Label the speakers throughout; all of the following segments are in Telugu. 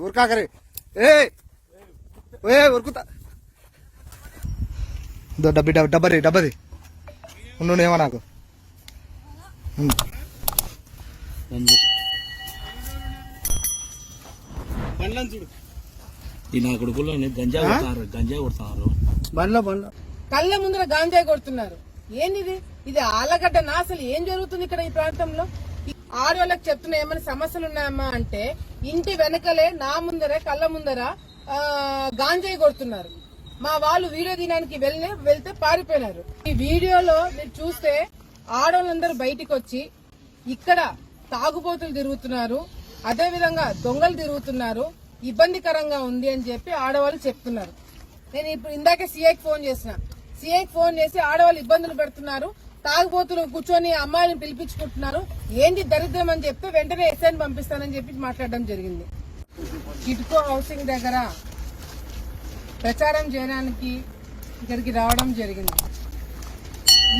Speaker 1: ఉరకాకరి ఉరుకుతా డబ్బది ఉండు ఏమో నాకు
Speaker 2: నా కొడుకులో గంజా కొడుతున్నారు
Speaker 1: బండ్లో
Speaker 3: కళ్ళ ముందర గాంజాయి కొడుతున్నారు. ఏంది ఇది ఆలగడ్డనా? అసలు ఏం జరుగుతుంది ఇక్కడ ఈ ప్రాంతంలో? ఆడవాళ్ళకి చెప్తున్నా ఏమైనా సమస్యలు ఉన్నాయమ్మా అంటే ఇంటి వెనకలే నా ముందరే కళ్ళ ముందర గాంజాయి కొడుతున్నారు. మా వాళ్ళు వీడియో తీయడానికి వెళ్తే పారిపోయినారు. ఈ వీడియోలో మీరు చూస్తే ఆడవాళ్ళందరూ బయటికి వచ్చి ఇక్కడ తాగుబోతులు తిరుగుతున్నారు, అదే విధంగా దొంగలు తిరుగుతున్నారు, ఇబ్బందికరంగా ఉంది అని చెప్పి ఆడవాళ్ళు చెప్తున్నారు. నేను ఇప్పుడు ఇందాకే సీఐకి ఫోన్ చేసి ఆడవాళ్ళు ఇబ్బందులు పెడుతున్నారు, తాగుబోతులు కూర్చొని అమ్మాయిలను పిలిపించుకుంటున్నారు, ఏంటి దరిద్రం అని చెప్తే వెంటనే ఎస్ఐని పంపిస్తానని చెప్పి మాట్లాడడం జరిగింది. కిట్కో హౌసింగ్ దగ్గర ప్రచారం చేయడానికి ఇక్కడికి రావడం జరిగింది.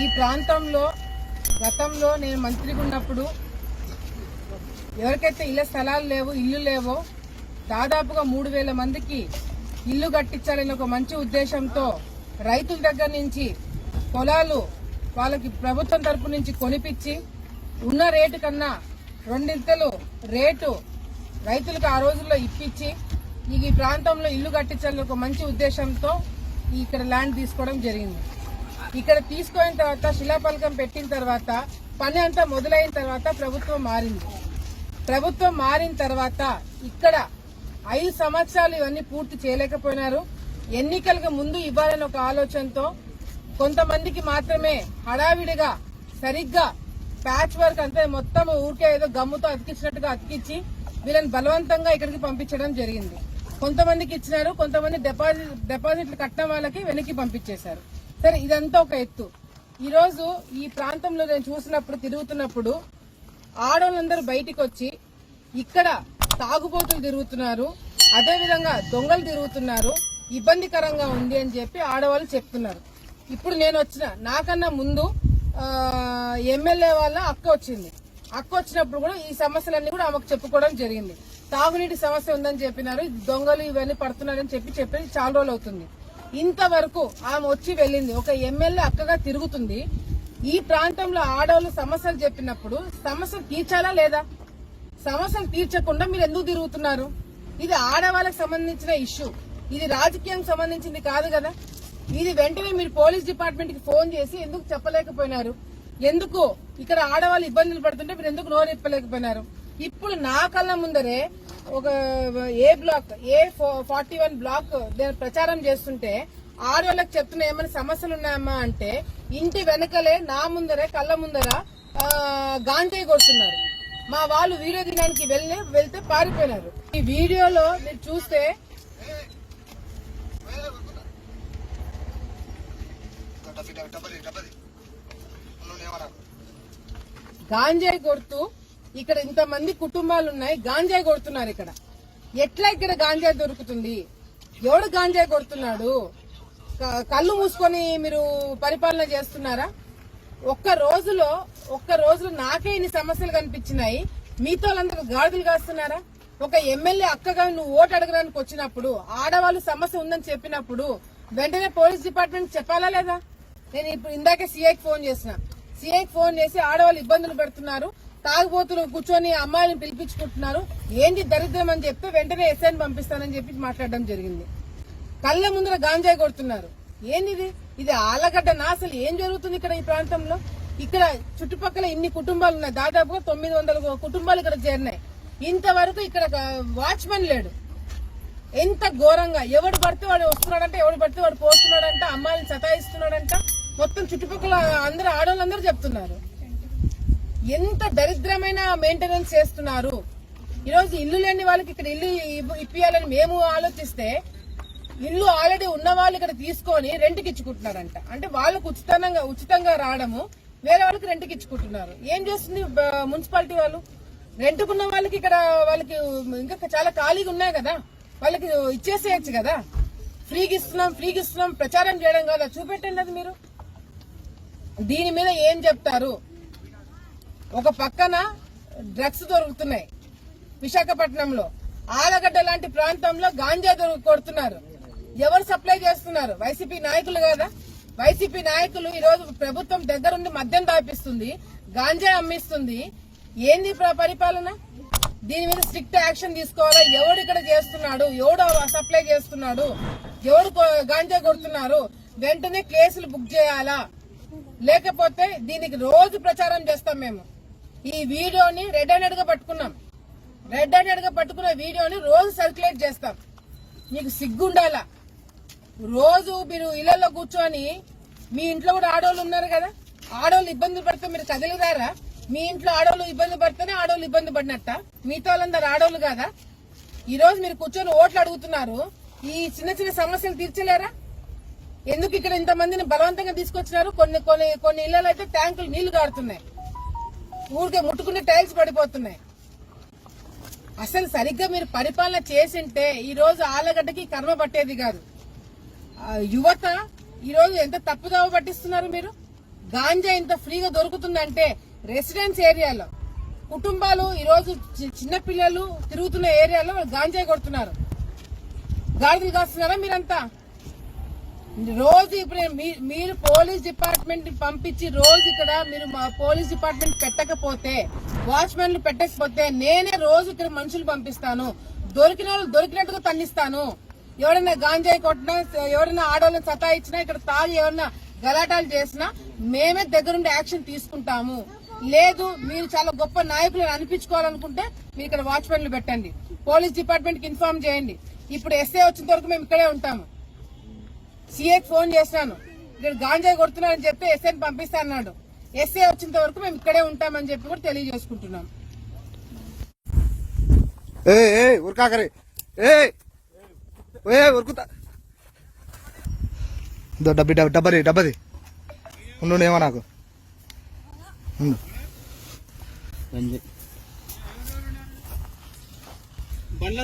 Speaker 3: ఈ ప్రాంతంలో గతంలో నేను మంత్రిగా ఉన్నప్పుడు ఎవరికైతే ఇళ్ల స్థలాలు లేవు, ఇల్లు లేవో దాదాపుగా 3,000 మందికి ఇల్లు కట్టించాలని ఒక మంచి ఉద్దేశంతో రైతుల దగ్గర నుంచి పొలాలు వాళ్ళకి ప్రభుత్వం తరపు నుంచి కొనిపించి ఉన్న రేటు కన్నా 2 రేటు రైతులకు ఆ రోజుల్లో ఇప్పించి ఈ ప్రాంతంలో ఇల్లు కట్టించాలని ఒక మంచి ఉద్దేశంతో ఇక్కడ ల్యాండ్ తీసుకోవడం జరిగింది. ఇక్కడ తీసుకున్న తర్వాత శిలాఫలకం పెట్టిన తర్వాత పని అంతా మొదలైన తర్వాత ప్రభుత్వం మారిన తర్వాత ఇక్కడ 5 సంవత్సరాలు ఇవన్నీ పూర్తి చేయలేకపోయినారు. ఎన్నికలకు ముందు ఇవ్వాలని ఒక ఆలోచనతో కొంతమందికి మాత్రమే హడావిడిగా సరిగ్గా ప్యాచ్ వర్క్ అంతే మొత్తం ఊరికే ఏదో గమ్ముతో అతికించినట్టుగా అతికించి వీళ్ళని బలవంతంగా ఇక్కడికి పంపించడం జరిగింది. కొంతమందికి ఇచ్చినారు, కొంతమంది డిపాజిట్లు కట్టిన వాళ్ళకి వెనక్కి పంపించేశారు. సరే, ఇదంతా ఒక ఎత్తు. ఈ రోజు ఈ ప్రాంతంలో నేను తిరుగుతున్నప్పుడు ఆడవాళ్ళందరూ బయటికి వచ్చి ఇక్కడ తాగుబోతులు తిరుగుతున్నారు, అదే విధంగా దొంగలు తిరుగుతున్నారు, ఇబ్బందికరంగా ఉంది అని చెప్పి ఆడవాళ్ళు చెప్తున్నారు. ఇప్పుడు నేను నాకన్నా ముందు ఎమ్మెల్యే వాళ్ళ అక్క వచ్చినప్పుడు కూడా ఈ సమస్యలన్నీ కూడా ఆమెకు చెప్పుకోవడం జరిగింది. తాగునీటి సమస్య ఉందని చెప్పినారు, దొంగలు ఇవన్నీ పడుతున్నారని చెప్పి చాలా రోజులు అవుతుంది. ఇంతవరకు ఆమె వచ్చి వెళ్ళింది. ఒక ఎమ్మెల్యే అక్కగా తిరుగుతుంది. ఈ ప్రాంతంలో ఆడవాళ్ళు సమస్యలు చెప్పినప్పుడు సమస్యలు తీర్చాలా లేదా? సమస్యలు తీర్చకుండా మీరు ఎందుకు తిరుగుతున్నారు? ఇది ఆడవాళ్ళకి సంబంధించిన ఇష్యూ, ఇది రాజకీయానికి సంబంధించింది కాదు కదా. ఇది వెంటనే మీరు పోలీస్ డిపార్ట్మెంట్ కి ఫోన్ చేసి ఎందుకు చెప్పలేకపోయినారు? ఎందుకు ఇక్కడ ఆడవాళ్ళు ఇబ్బందులు పడుతుంటే మీరు ఎందుకు నోరెప్పలేకపోయినారు? ఇప్పుడు నా కళ్ళ ముందరే ఒక A41 బ్లాక్ నేను ప్రచారం చేస్తుంటే ఆడవాళ్ళకి చెప్తున్నా ఏమైనా సమస్యలు ఉన్నాయమ్మా అంటే ఇంటి వెనకలే నా ముందరే కళ్ళ ముందర గాంజాయి కొడుతున్నారు. మా వాళ్ళు వీడియో తీయడానికి వెళ్తే పారిపోయినారు. ఈ వీడియోలో మీరు చూస్తే గాంజాయి కొడుతూ ఇక్కడ ఇంతమంది కుటుంబాలు ఉన్నాయి, గాంజాయి కొడుతున్నారు. ఎట్లా ఇక్కడ గాంజాయి దొరుకుతుంది? ఎవడు గాంజాయి కొడుతున్నాడు? కళ్ళు మూసుకొని మీరు పరిపాలన చేస్తున్నారా? ఒక్క రోజులో నాకే ఇన్ని సమస్యలు కనిపించినాయి, మీతో వాళ్ళందరూ గాడిదలు కాస్తున్నారా? ఒక ఎమ్మెల్యే అక్కగా నువ్వు ఓటు అడగడానికి వచ్చినప్పుడు ఆడవాళ్ళు సమస్య ఉందని చెప్పినప్పుడు వెంటనే పోలీస్ డిపార్ట్మెంట్ చెప్పాలా లేదా? నేను ఇప్పుడు ఇందాకే సీఐకి ఫోన్ చేసి ఆడవాళ్ళు ఇబ్బందులు పెడుతున్నారు, తాగుబోతులు కూర్చొని అమ్మాయిలను పిలిపించుకుంటున్నారు, ఏంటి దరిద్రం అని చెప్తే వెంటనే ఎస్ఐని పంపిస్తానని చెప్పి మాట్లాడడం జరిగింది. కళ్ళ ముందర గాంజాయి కొడుతున్నారు. ఏంది ఇది ఆలగడ్డనా? అసలు ఏం జరుగుతుంది ఇక్కడ ఈ ప్రాంతంలో? ఇక్కడ చుట్టుపక్కల ఇన్ని కుటుంబాలు ఉన్నాయి, దాదాపుగా 900 కుటుంబాలు ఇక్కడ చేరినాయి. ఇంతవరకు ఇక్కడ వాచ్మెన్ లేడు. ఎంత ఘోరంగా ఎవడు పడితే వాడు వస్తున్నాడంట, ఎవడు పడితే వాడు పోతున్నాడంట, అమ్మాయిని సతాయిస్తున్నాడంట, మొత్తం చుట్టుపక్కల అందరూ ఆడవాళ్ళందరూ చెప్తున్నారు. ఎంత దరిద్రమైన మెయింటెనెన్స్ చేస్తున్నారు. ఈరోజు ఇల్లు లేని వాళ్ళకి ఇక్కడ ఇల్లు ఇప్పియాలని మేము ఆలోచిస్తే ఇల్లు ఆల్రెడీ ఉన్న వాళ్ళు ఇక్కడ తీసుకొని రెంట్కి ఇచ్చుకుంటున్నారంట. అంటే వాళ్ళకు ఉచితంగా రావడము, వేరే వాళ్ళకి రెంట్కి ఇచ్చుకుంటున్నారు. ఏం చేస్తుంది మున్సిపాలిటీ వాళ్ళు? రెంట్కున్న వాళ్ళకి ఇక్కడ వాళ్ళకి ఇంకా చాలా ఖాళీగా ఉన్నాయి కదా, వాళ్ళకి ఇచ్చేసేయచ్చు కదా. ఫ్రీగా ఇస్తున్నాం ప్రచారం చేయడం కదా, చూపెట్టండి అది మీరు. దీని మీద ఏం చెప్తారు? ఒక పక్కన డ్రగ్స్ దొరుకుతున్నాయి విశాఖపట్నంలో, ఆలగడ్డ లాంటి ప్రాంతంలో గాంజా కొడుతున్నారు. ఎవరు సప్లై చేస్తున్నారు? వైసీపీ నాయకులు కదా. వైసీపీ నాయకులు ఈ రోజు ప్రభుత్వం దగ్గరుండి మద్యం తాపిస్తుంది, గాంజా అమ్మిస్తుంది. ఏంది పరిపాలన? దీని మీద స్ట్రిక్ట్ యాక్షన్ తీసుకోవాలా? ఎవడు ఇక్కడ చేస్తున్నాడు, ఎవడు సప్లై చేస్తున్నాడు, ఎవడు గాంజా కొడుతున్నారు, వెంటనే కేసులు బుక్ చేయాలా? లేకపోతే దీనికి రోజు ప్రచారం చేస్తాం మేము. ఈ వీడియోని రెడ్ హ్యాండెడ్ గా పట్టుకున్నాం. రెడ్ హ్యాండెడ్ గా పట్టుకున్న వీడియోని రోజు సర్క్యులేట్ చేస్తాం. మీకు సిగ్గుండాలా? రోజు మీరు ఇళ్లలో కూర్చొని, మీ ఇంట్లో కూడా ఆడవాళ్ళు ఉన్నారు కదా, ఆడవాళ్ళు ఇబ్బందులు పడితే మీరు కదిలిరారా? మీ ఇంట్లో ఆడవాళ్ళు ఇబ్బంది పడితేనే ఆడవాళ్ళు ఇబ్బంది పడినట్ట? మిగతా వాళ్ళందరూ ఆడవాళ్ళు కాదా? ఈ రోజు మీరు కూర్చొని ఓట్లు అడుగుతున్నారు, ఈ చిన్న చిన్న సమస్యలు తీర్చలేరా? ఎందుకు ఇక్కడ ఇంతమందిని బలవంతంగా తీసుకొచ్చినారు? కొన్ని ఇళ్లలో అయితే ట్యాంకులు నీళ్లు కారుతున్నాయి, ఊరికే ముట్టుకునే టైల్స్ పడిపోతున్నాయి. అసలు సరిగ్గా మీరు పరిపాలన చేసింటే ఈ రోజు ఆలగడ్డకి కర్మ పట్టేది కాదు. యువత ఈ రోజు ఎంత తప్పుదోవ పట్టిస్తున్నారు మీరు. గాంజా ఇంత ఫ్రీగా దొరుకుతుందంటే రెసిడెన్స్ ఏరియాలో కుటుంబాలు ఈ రోజు చిన్న పిల్లలు తిరుగుతున్న ఏరియాలో గాంజా కొడుతున్నారు. గాడిదలు కాస్తున్నారా మీరంతా? రోజు ఇప్పుడు మీరు పోలీస్ డిపార్ట్మెంట్ పంపించి రోజు ఇక్కడ మీరు పోలీస్ డిపార్ట్మెంట్ పెట్టకపోతే, వాచ్మెన్లు పెట్టకపోతే నేనే రోజు ఇక్కడ మనుషులు పంపిస్తాను. దొరికిన వాళ్ళు దొరికినట్టుగా తన్నిస్తాను. ఎవరైనా గాంజాయి కొట్టినా, ఎవరైనా ఆడవాళ్ళని సతాయించినా, ఇక్కడ తాగి ఎవరైనా గలాటాలు చేసినా మేమే దగ్గరుండి యాక్షన్ తీసుకుంటాము. లేదు మీరు చాలా గొప్ప నాయకులను అనిపించుకోవాలనుకుంటే మీరు ఇక్కడ వాచ్మెన్లు పెట్టండి, పోలీస్ డిపార్ట్మెంట్ కి ఇన్ఫార్మ్ చేయండి. ఇప్పుడు ఎస్ఐ వచ్చిన వరకు మేము ఇక్కడే ఉంటాము. సీఏకి ఫోన్ చేశాను, ఇక్కడ గాంజాయి కొడుతున్నారని చెప్తే ఎస్ఐని పంపిస్తా అన్నాడు. ఎస్ఐ వచ్చేంత వరకు మేము ఇక్కడే ఉంటామని చెప్పి కూడా తెలియజేసుకుంటున్నాం.
Speaker 1: ఉరకాకరే ఉరుకుతా డబ్బది ఉండు ఏమో నాకు
Speaker 2: గంజాయి